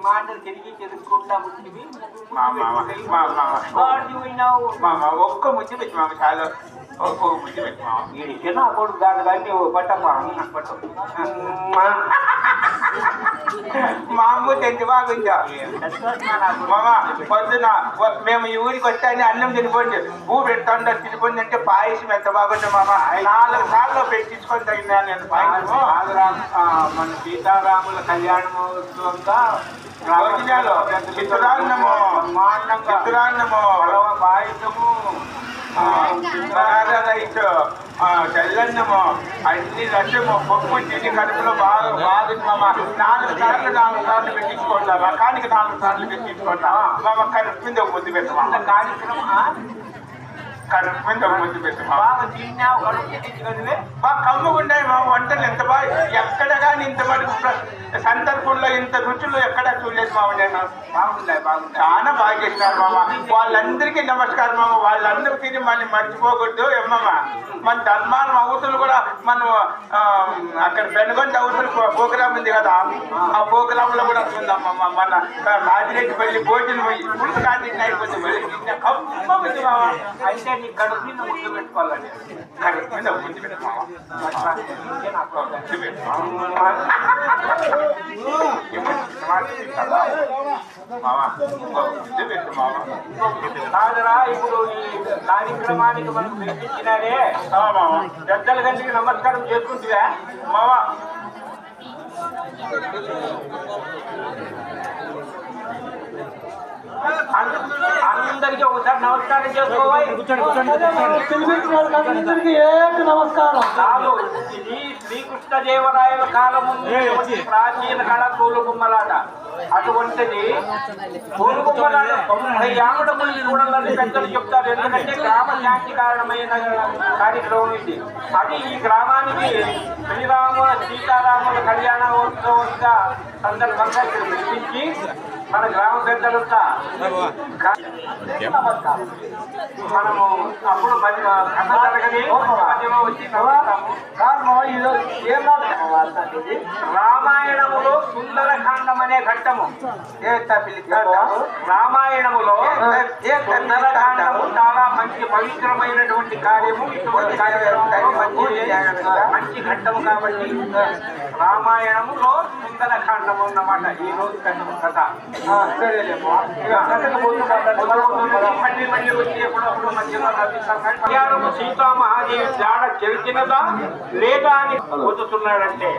మాటలు తిరిగి తెలుసుకుంటా ఉంటుంది. ఒక్క ముద్దు పెట్టి మామ చాలా ఒక్క ముద్దు పెట్టి మామ వీడికి నా కొడుకు కాదు కానీ పట్టమ్మా పట్టు మా అమ్మ ఎంత బాగుందా మామ పొద్దున మేము ఈ ఊరికి వచ్చాయని అన్నం తినిపోండి ఊ పెడుతుండ తినిపోండి అంటే పాయసం ఎంత బాగుంది మామ 4 సార్లు పెట్టించుకొని తగినా నేను పాయసం మన సీతారాముల కళ్యాణమోత్సవంగా చిత్రాన్నము చిత్రాన్నము పాయసము రైస్ తెల్లన్నము అన్ని రసము పప్పు తిని కడుపులో బాగా బాగుంది మామ 4 సార్లు పెట్టించుకుంటా రకానికి 4 సార్లు పెట్టించుకుంటా మామ కడుపు మీద ఒక ముద్దు పెట్టమా కార్యక్రమం కడుపు మీద ఒక ముద్దు పెట్టమా బాగా తిన్నావు కడుపు తెచ్చుకొని బాగా కమ్ముకుంటాయి మా వంటలు ఎంత బాగా ఎక్కడ కానీ ఇంత మటుకు సందర్భంలో ఇంత రుచులు ఎక్కడా చూడలేదు మామ నేను బాగుంటాయి చాలా బాగా చేసినారు మామ వాళ్ళందరికీ నమస్కారం మామ వాళ్ళందరికీ మళ్ళీ మర్చిపోకూడదు ఏమమ్మ మన ధర్మానం అవతులు కూడా మనం అక్కడ పెనుగొండ అవతులు ప్రోగ్రామ్ ఉంది కదా ఆ ప్రోగ్రామ్ లో కూడా వస్తుందమ్మమ్మ మన రాజిరెడ్డి పల్లి భోజనం పులుసు కాటి అయిపోతుంది కమ్ముకుంది మామ అయితే నీ కడుపు మీద ముద్దు పెట్టుకోవాలండి కడుపు మీద ముద్దు పెట్టుకోవాలి కాదురా ఇప్పుడు ఈ కార్యక్రమానికి మనం పిలిపించినారే పెద్దల గంటకి నమస్కారం చేసుకుంటువా మావా అందరికీ ఒకసారి నమస్కారం చేసుకోవాలి నమస్కారం కాదు ఇది శ్రీకృష్ణదేవరాయల కాలం ప్రాచీన కళ తోలుబొమ్మలాట అటువంటిది తోలుబొమ్మలాట 90 ఆమడ ముందు చూడాలని పెద్దలు చెప్తారు ఎందుకంటే గ్రామ శాంతి కారణమైన కార్యక్రమం ఇది అది ఈ గ్రామానికి సీతారాముల కళ్యాణోత్సవంగా సందర్భంగా ఇక్కడ పిలిపించి మన గ్రామ పెద్దలంతా మనము అప్పుడు కథ జరగని మధ్యలో వచ్చి రామాయణములో సుందరకాండం అనే ఘట్టము రామాయణములో సుందరకాండము చాలా మంచి పవిత్రమైనటువంటి కార్యము ఇటువంటి మంచి ఘట్టము కాబట్టి రామాయణములో సుందరకాండము అన్నమాట ఈ రోజు కథ సీతా మహాదేవి జాడ చెరిచినదా లేదా అని పోతున్నాడంటే